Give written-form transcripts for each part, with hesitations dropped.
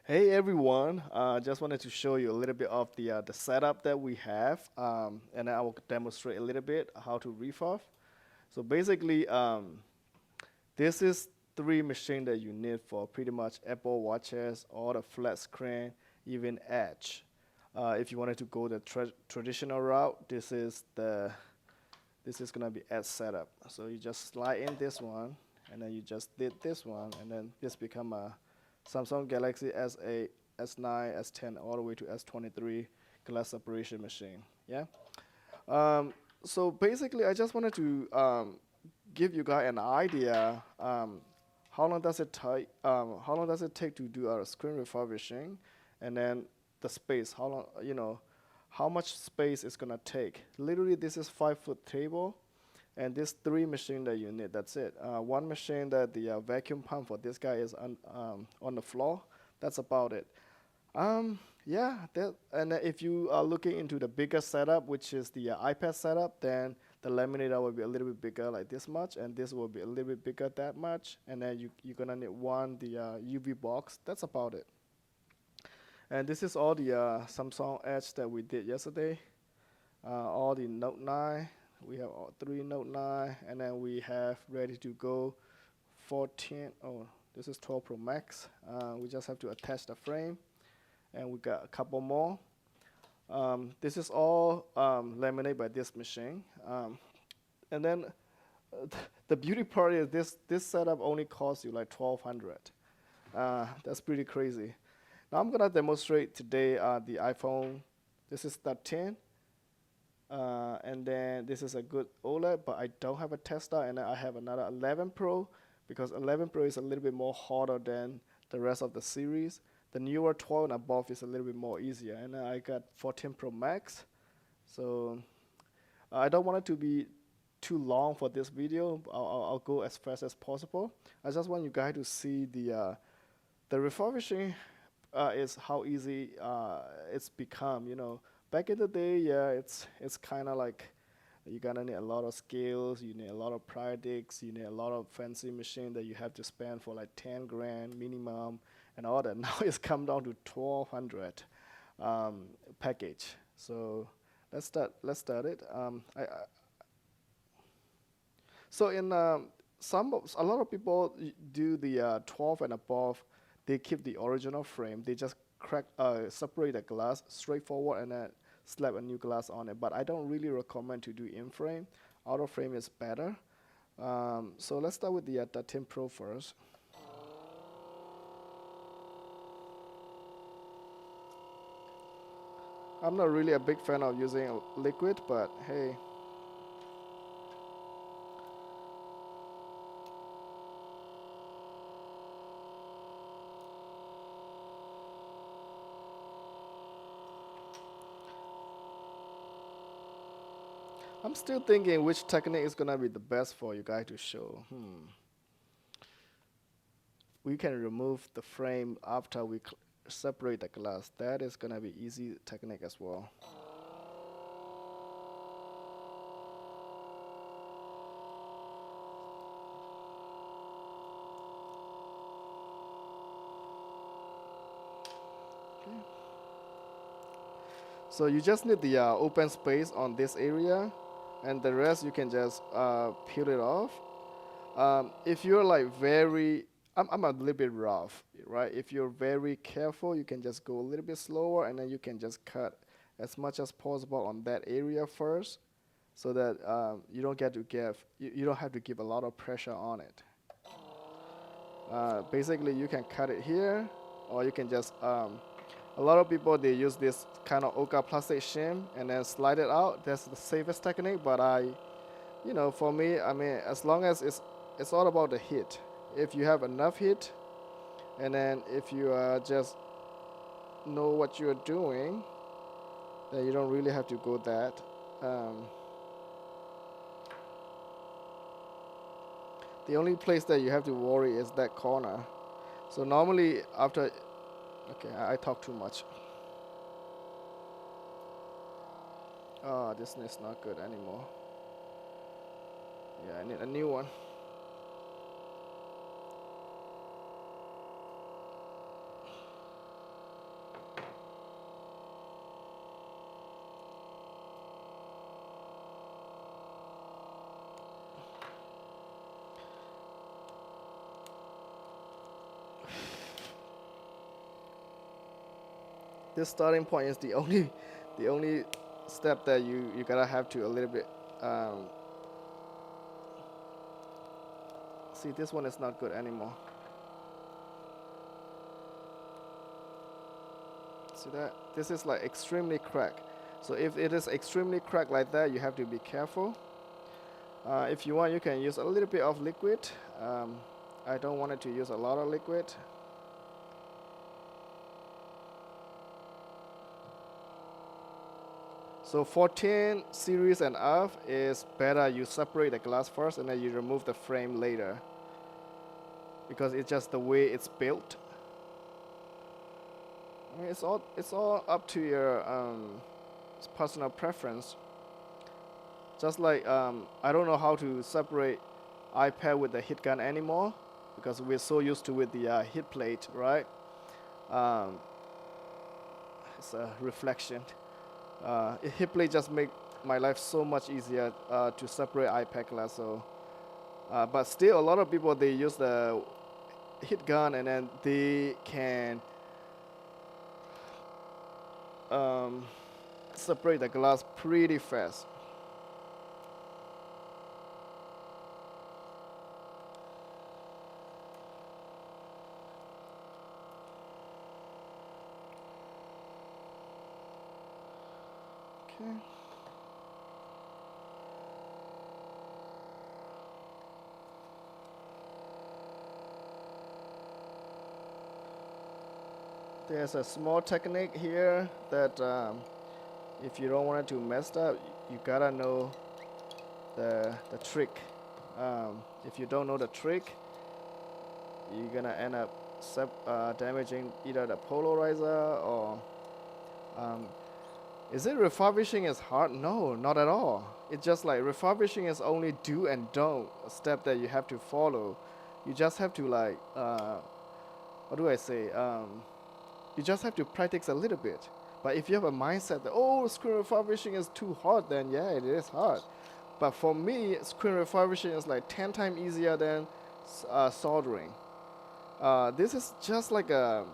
Hey everyone, just wanted to show you a little bit of the setup that we have, and I will demonstrate a little bit how to refurb. So basically, this is three machines that you need for pretty much Apple watches, all the flat screen, even Edge. If you wanted to go the traditional route, this is gonna be Edge setup. So you just slide in this one, and then you just did this one, and then this become a Samsung Galaxy S8, S9, S10, all the way to S23 glass separation machine. Yeah. Um, so basically, I just wanted to give you guys an idea. How long does it take? How long does it take to do a screen refurbishing, and then the space? How long? How much space it's gonna take? Literally, this is 5 foot table, and this three machine that you need. That's it. One machine that the vacuum pump for this guy is on the floor. That's about it. Yeah, and if you are looking into the bigger setup, which is the iPad setup, then the laminator will be a little bit bigger, like this much, and this will be a little bit bigger, that much, and then you're gonna need the UV box. That's about it. And this is all the Samsung Edge that we did yesterday. All the Note 9. We have all three Note 9, and then we have ready to go 14. Oh, this is 12 Pro Max. We just have to attach the frame, and we got a couple more. This is all laminated by this machine. And then the beauty part is this setup only costs you like 1,200. That's pretty crazy. Now I'm gonna demonstrate today the iPhone. This is 13, and then this is a good OLED, but I don't have a tester, and then I have another 11 Pro because 11 Pro is a little bit more harder than the rest of the series. The newer 12 and above is a little bit more easier, and then I got 14 Pro Max. So I don't want it to be too long for this video. I'll go as fast as possible. I just want you guys to see the refurbishing is how easy it's become. Back in the day, yeah, it's kind of like you're gonna need a lot of skills. You need a lot of products. You need a lot of fancy machine that you have to spend for like 10 grand minimum and all that. Now it's come down to 1,200 package. So let's start. Let's start it. So in a lot of people do the 12 and above. They keep the original frame. They just separate the glass straightforward and then slap a new glass on it. But I don't really recommend to do in frame. Out of frame is better. So let's start with the 13 Pro first. I'm not really a big fan of using liquid, but hey. I'm still thinking which technique is gonna be the best for you guys to show. We can remove the frame after we separate the glass. That is gonna be easy technique as well. Okay. So you just need the open space on this area, and the rest you can just peel it off. If you're like I'm a little bit rough, right? If you're very careful, you can just go a little bit slower, and then you can just cut as much as possible on that area first, so that you don't have to give a lot of pressure on it. Basically, you can cut it here, or you can just a lot of people they use this kind of Oka plastic shim and then slide it out. That's the safest technique, but for me, I mean, as long as it's all about the heat. If you have enough heat, and then if you just know what you're doing, then you don't really have to go that. Um, the only place that you have to worry is that corner. So normally after, okay, I talk too much. Oh, this is not good anymore. Yeah, I need a new one. This starting point is the only the only step that you gotta have to a little bit. Um, See, this one is not good anymore. See that? This is like extremely cracked. So if it is extremely cracked like that, you have to be careful. If you want, you can use a little bit of liquid. Um, I don't want it to use a lot of liquid. So 14 series and up is better you separate the glass first and then you remove the frame later because it's just the way it's built. I mean, it's all up to your personal preference. Just like I don't know how to separate iPad with the heat gun anymore because we're so used to with the heat plate, right? Um, it's a reflection. Heat plate just make my life so much easier to separate iPad glass. So, but still, a lot of people they use the heat gun and then they can um, separate the glass pretty fast. Okay. There's a small technique here that if you don't want it to mess up, you gotta know the trick. If you don't know the trick, you're gonna end up damaging either the polarizer or um, is it refurbishing is hard? No, not at all. It's just like refurbishing is only do and don't a step that you have to follow. You just have to like what do I say? You just have to practice a little bit. But if you have a mindset that oh screen refurbishing is too hard, then yeah, it is hard. But for me, screen refurbishing is like 10 times easier than soldering. This is just like a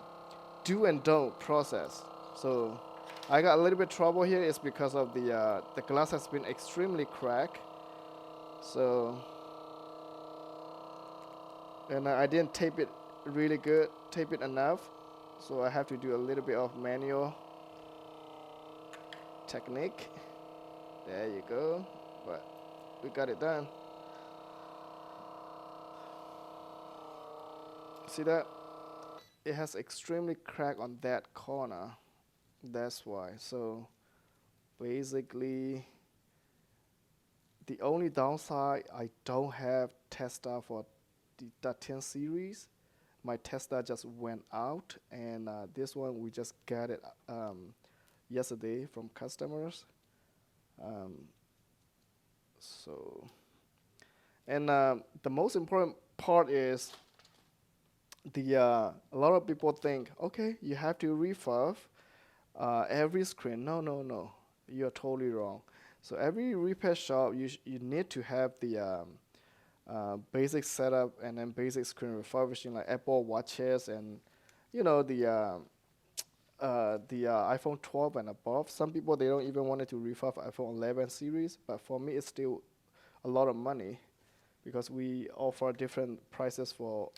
do and don't process. So I got a little bit trouble here. It's because of the glass has been extremely cracked. So and I didn't tape it really good, tape it enough. So I have to do a little bit of manual technique. There you go. But we got it done. See that? It has extremely crack on that corner. That's why. So basically, the only downside I don't have tester for the 10 series. My tester just went out, and this one we just got it yesterday from customers. Um, so, and the most important part is a lot of people think, okay, you have to refurb every screen. No, no, no, you're totally wrong. So every repair shop, you need to have the basic setup and then basic screen refurbishing like Apple watches and you know the iPhone 12 and above. Some people they don't even want it to refurb iPhone 11 series, but for me it's still a lot of money because we offer different prices for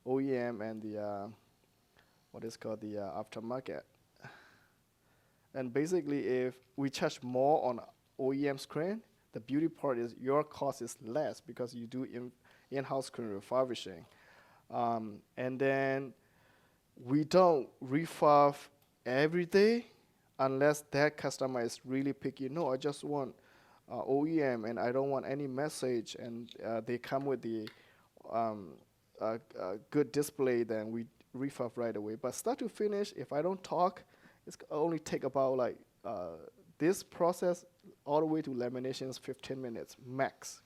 OEM and the what is called the aftermarket. And basically, if we charge more on OEM screen, the beauty part is your cost is less because you do in-house screen refurbishing. And then we don't refurb every day unless that customer is really picky. No, I just want OEM and I don't want any message. And they come with the good display, then we refurb right away. But start to finish, if I don't talk, it's only take about like this process all the way to lamination is 15 minutes max.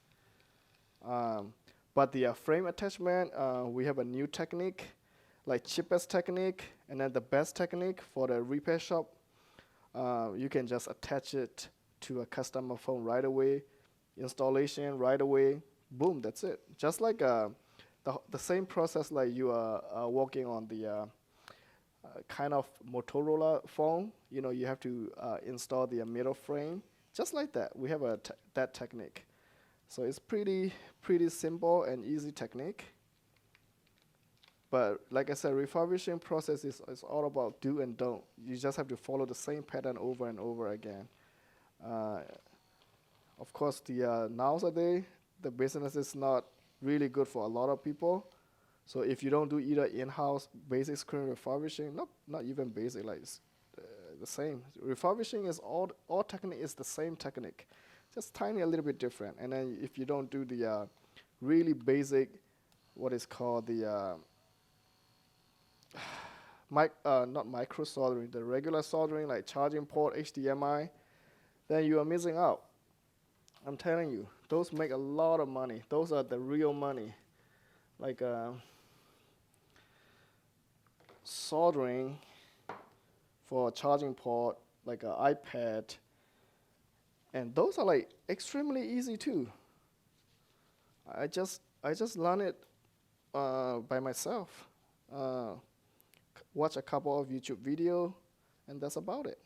But the frame attachment, we have a new technique, like cheapest technique, and then the best technique for the repair shop. You can just attach it to a customer phone right away, installation right away, boom, that's it. Just like the same process like you are working on the kind of Motorola phone. You know, you have to install the middle frame, just like that. We have that technique. So it's pretty simple and easy technique. But like I said, refurbishing process is all about do and don't. You just have to follow the same pattern over and over again. Uh, of course, nowadays the business is not really good for a lot of people. So if you don't do either in-house basic screen refurbishing, not even basic, like the same. Refurbishing is all technique is the same technique, just tiny a little bit different. And then if you don't do the really basic, what is called the not micro soldering, the regular soldering like charging port, HDMI, then you are missing out. I'm telling you, those make a lot of money. Those are the real money. Like soldering for a charging port, like an iPad, and those are like extremely easy too. I just learned it by myself. Uh, watch a couple of YouTube video, and that's about it.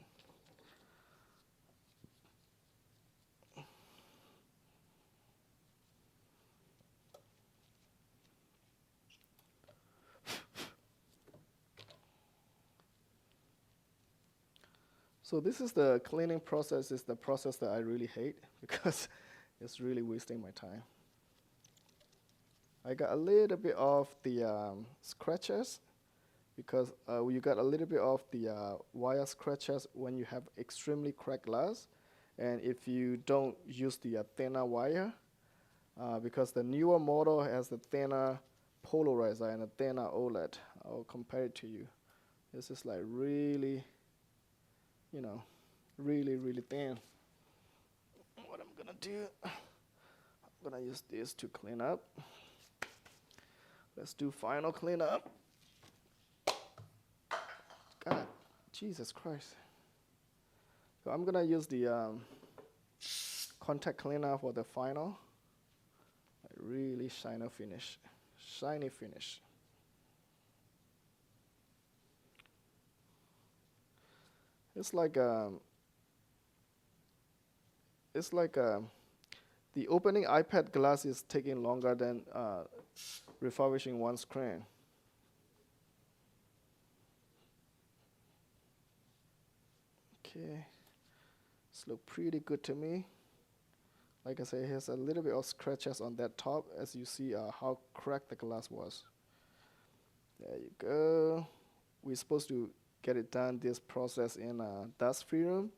So this is the cleaning process. Is the process that I really hate because it's really wasting my time. I got a little bit of the scratches because you got a little bit of the wire scratches when you have extremely cracked glass, and if you don't use the thinner wire, because the newer model has the thinner polarizer and a thinner OLED. I'll compare it to you. This is like really, you know, really thin. What I'm gonna do, I'm gonna use this to clean up. Let's do final cleanup. God, Jesus Christ. So I'm gonna use the contact cleaner for the final. Like really shiny finish. It's like the opening iPad glass is taking longer than refurbishing one screen. Okay, this looks pretty good to me. Like I said, it has a little bit of scratches on that top as you see how cracked the glass was. There you go. We're supposed to get it done, this process in dust-free room,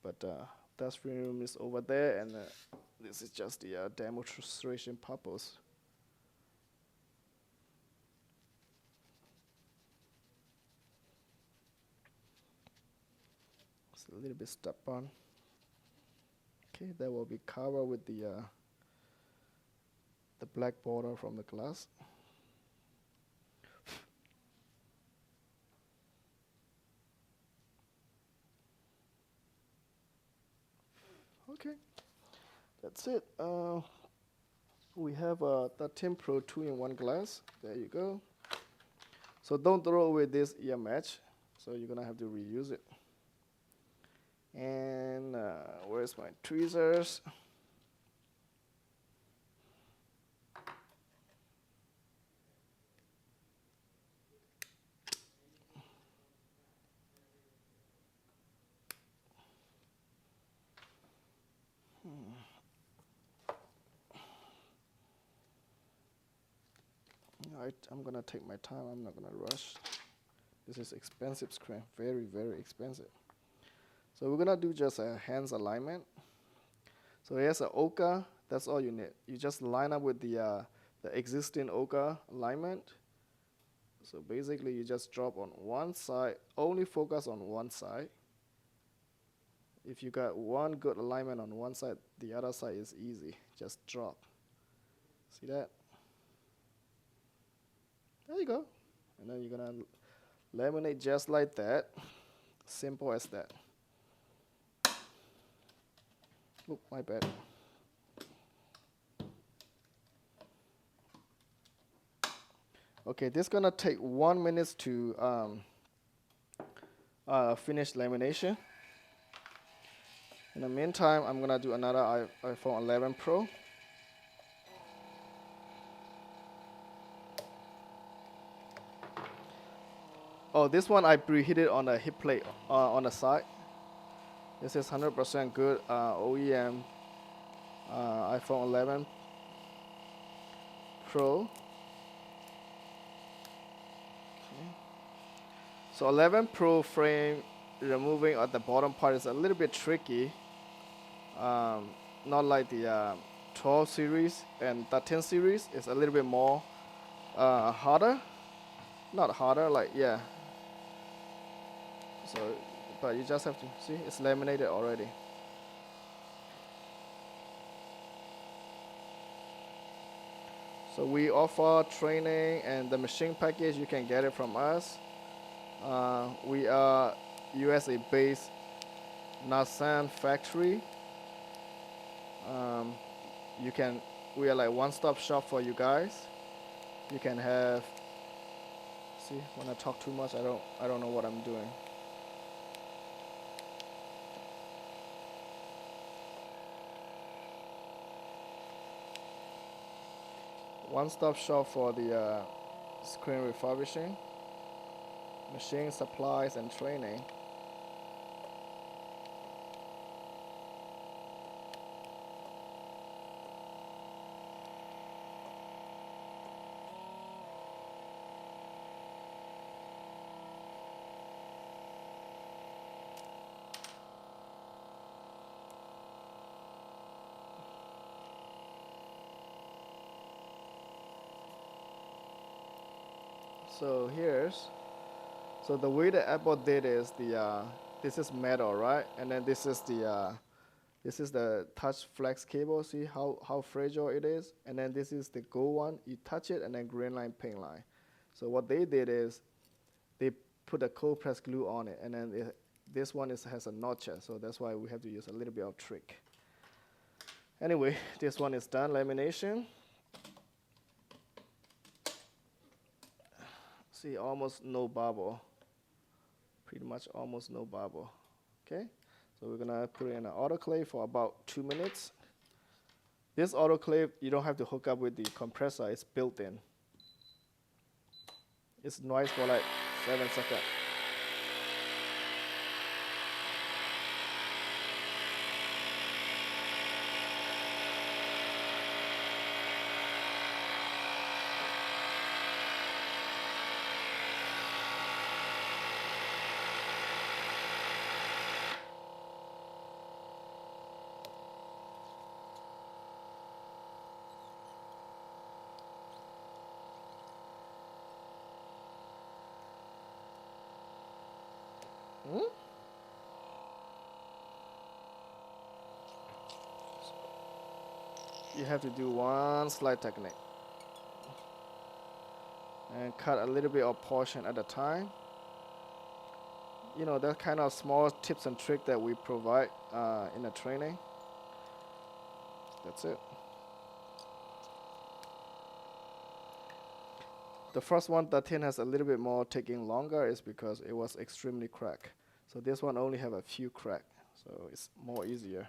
but dust-free room is over there, and this is just the demonstration purpose. It's a little bit step-on. Okay, that will be covered with the black border from the glass. Okay, that's it. We have a 13 Pro 2-in-1 glass. There you go. So don't throw away this ear match. So you're gonna have to reuse it. And where's my tweezers? I'm gonna take my time. I'm not gonna rush. This is expensive screen, very expensive. So we're gonna do just a hands alignment. So here's an Oka. That's all you need. You just line up with the existing Oka alignment. So basically, you just drop on one side. Only focus on one side. If you got one good alignment on one side, the other side is easy. Just drop. See that? There you go. And then you're gonna laminate just like that. Simple as that. Oop, my bad. Okay, this is gonna take 1 minute to finish lamination. In the meantime, I'm gonna do another iPhone 11 Pro. Oh, this one I preheated on the hip plate on the side. This is 100% good OEM iPhone 11 Pro. Okay. So 11 Pro frame removing at the bottom part is a little bit tricky. Not like the 12 series and 13 series. It's a little bit more harder. Not harder, like, yeah. So, but you just have to see it's laminated already. So we offer training and the machine package. You can get it from us. We are USA based Nasan factory. You can, we are like one-stop shop for you guys. You can have, see, when I talk too much, I don't know what I'm doing. One-stop shop for the screen refurbishing, machine supplies and training. So so the way the Apple did is this is metal, right? And then this is the touch flex cable. See how fragile it is? And then this is the gold one. You touch it and then green line, pink line. So what they did is they put a cold press glue on it, and then this one has a notch, so that's why we have to use a little bit of trick. Anyway, this one is done, lamination. See, almost no bubble. Pretty much almost no bubble. Okay, so we're gonna put it in an autoclave for about 2 minutes. This autoclave, you don't have to hook up with the compressor, it's built in. It's noise for like 7 seconds. You have to do one slide technique and cut a little bit of portion at a time. You know, that kind of small tips and tricks that we provide in the training. That's it. The first one, the tin has a little bit more taking longer is because it was extremely cracked. So this one only have a few cracks, so it's more easier.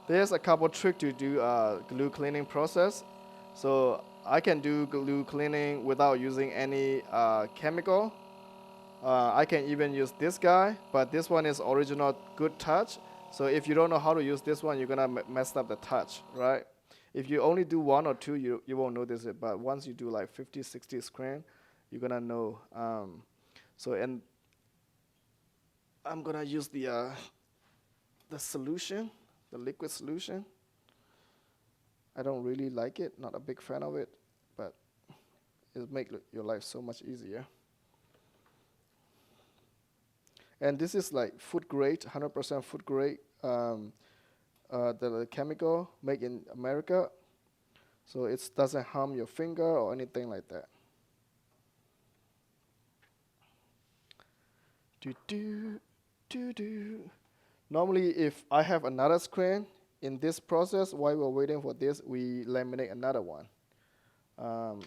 There's a couple tricks to do glue cleaning process. So I can do glue cleaning without using any chemical. I can even use this guy, but this one is original good touch. So if you don't know how to use this one, you're gonna mess up the touch, right? If you only do one or two, you won't notice it. But once you do like 50, 60 screen, you're gonna know. And I'm gonna use the solution, the liquid solution. I don't really like it, not a big fan of it, but it'll make your life so much easier. And this is like food grade, 100% food grade, the chemical made in America, so it doesn't harm your finger or anything like that. Do do do do. Normally, if I have another screen in this process, while we're waiting for this, we laminate another one. Um,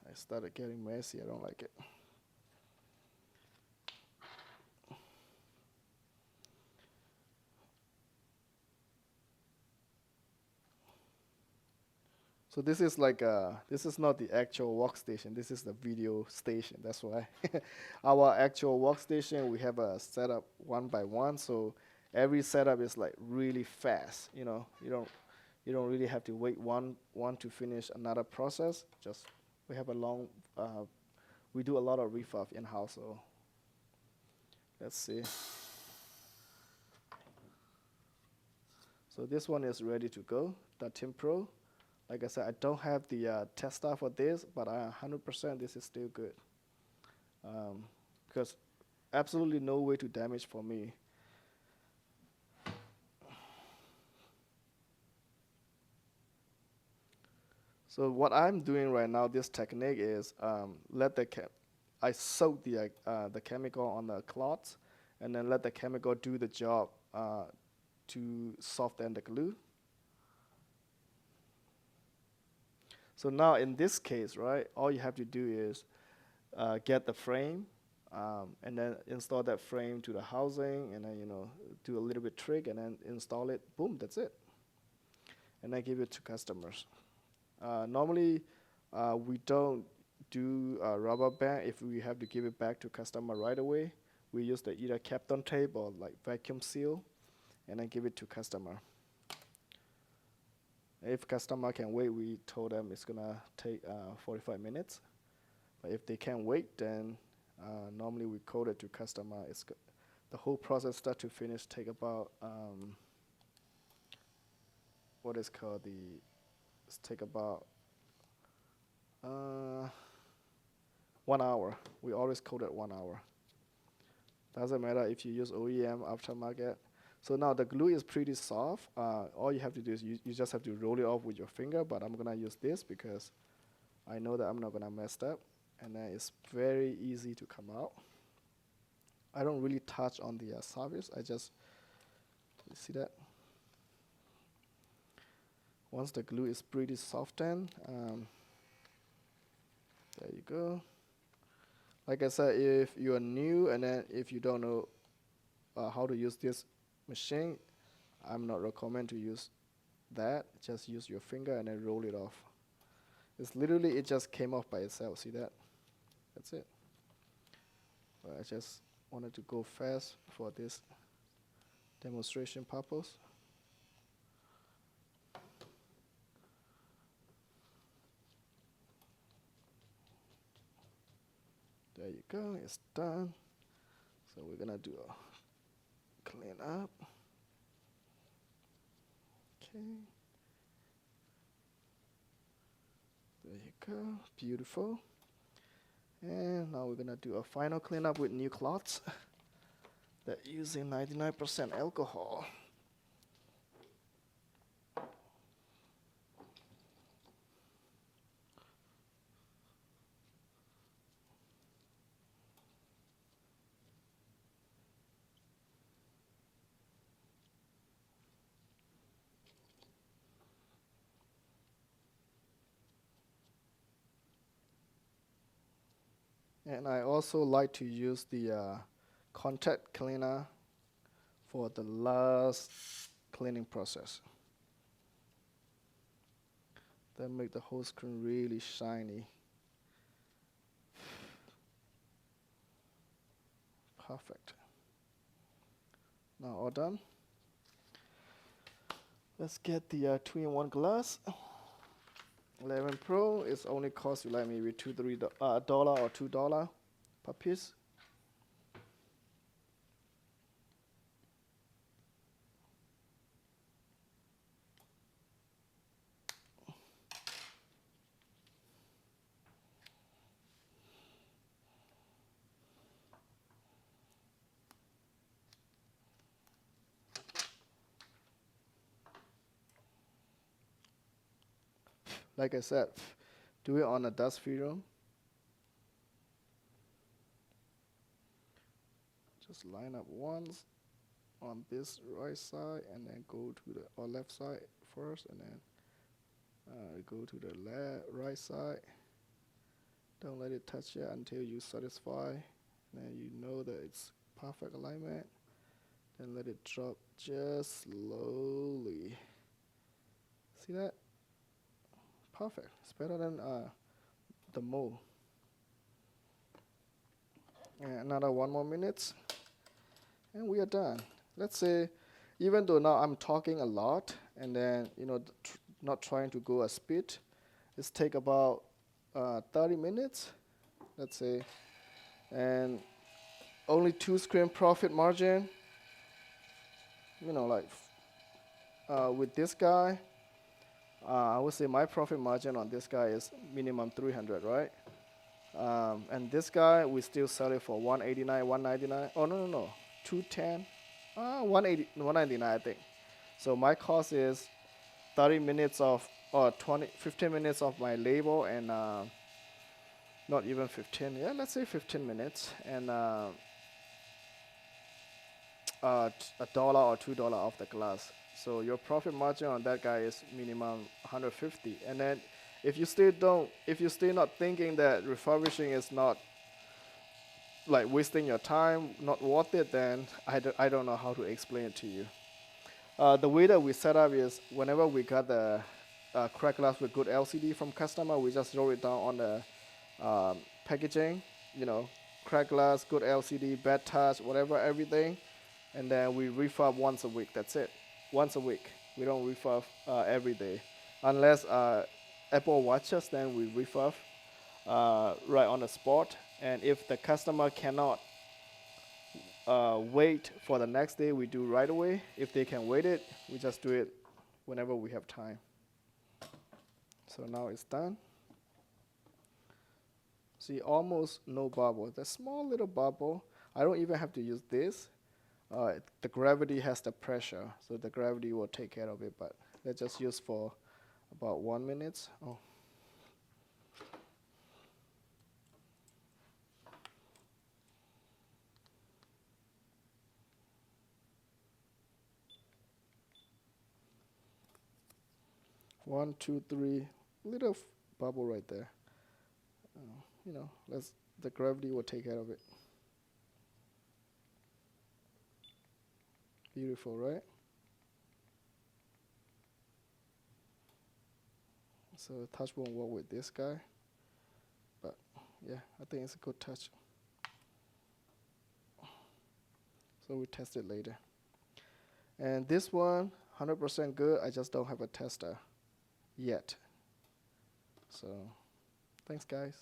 I started getting messy. I don't like it. So this is like this is not the actual workstation. This is the video station. That's why our actual workstation, we have a setup one by one. So every setup is like really fast. You know, you don't really have to wait one to finish another process. Just we have a long we do a lot of refurb in house. So let's see. So this one is ready to go. The Team Pro. Like I said, I don't have the tester for this, but I 100% this is still good. Because absolutely no way to damage for me. So what I'm doing right now, this technique is I soak the chemical on the cloth, and then let the chemical do the job to soften the glue. So now in this case, right, all you have to do is get the frame, and then install that frame to the housing, and then do a little bit trick, and then install it. Boom, that's it. And I give it to customers. Normally, we don't do a rubber band if we have to give it back to customer right away. We use the either Kapton tape or like vacuum seal, and then give it to customer. If customer can wait, we told them it's gonna take 45 minutes. But if they can't wait, then normally we code it to customer. The whole process, start to finish, take about what is called take about 1 hour. We always code it 1 hour. Doesn't matter if you use OEM aftermarket. So now the glue is pretty soft. All you have to do is you just have to roll it off with your finger, but I'm gonna use this because I know that I'm not gonna mess up, and then it's very easy to come out. I don't really touch on the surface. I just, you see that? Once the glue is pretty softened, there you go. Like I said, if you are new and then if you don't know how to use this machine, I'm not recommend to use that. Just use your finger and then roll it off. It's literally, it just came off by itself. See that? That's it. But I just wanted to go fast for this demonstration purpose. There you go, it's done. So we're gonna do a clean up. Okay. There you go, beautiful. And now we're gonna do a final cleanup with new cloths that using 99% alcohol. And I also like to use the contact cleaner for the last cleaning process. That make the whole screen really shiny. Perfect. Now all done. Let's get the 2-in-1 glass. 11 Pro is only cost you like maybe $2, $3 or $2 per piece. like I said, do it on a dust film. Just line up once on this right side, and then go to the or left side first, and then go to the right side. Don't let it touch it until you satisfy. Then you know that it's perfect alignment. Then let it drop just slowly. See that? Perfect. It's better than the mold. And another 1 more minute, and we are done. Let's say, even though now I'm talking a lot, and then not trying to go a speed, it's take about 30 minutes, let's say, and only 2 screen profit margin. Like with this guy, I would say my profit margin on this guy is minimum 300, right? And this guy, we still sell it for 189, 199. Oh, no, 210, 180, 199, I think. So my cost is 30 minutes of, or 15 minutes of my labor, and not even 15. Yeah, let's say 15 minutes, and $1 or $2 off the glass. So your profit margin on that guy is minimum 150. And then if you still not thinking that refurbishing is not like wasting your time, not worth it, then I don't know how to explain it to you. The way that we set up is whenever we got the cracked glass with good LCD from customer, we just throw it down on the packaging, cracked glass, good LCD, bad touch, whatever, everything. And then we refurb once a week. That's it. Once a week. We don't refurb every day. Unless Apple watches, then we refurb right on the spot. And if the customer cannot wait for the next day, we do right away. If they can wait it, we just do it whenever we have time. So now it's done. See, almost no bubble. The small little bubble, I don't even have to use this. The gravity has the pressure, so the gravity will take care of it, but let's just use for about 1 minute. Oh. One, two, three, little bubble right there. The gravity will take care of it. Beautiful, right? So the touch won't work with this guy, but yeah, I think it's a good touch. So we test it later. And this one, 100% good. I just don't have a tester yet. So thanks, guys.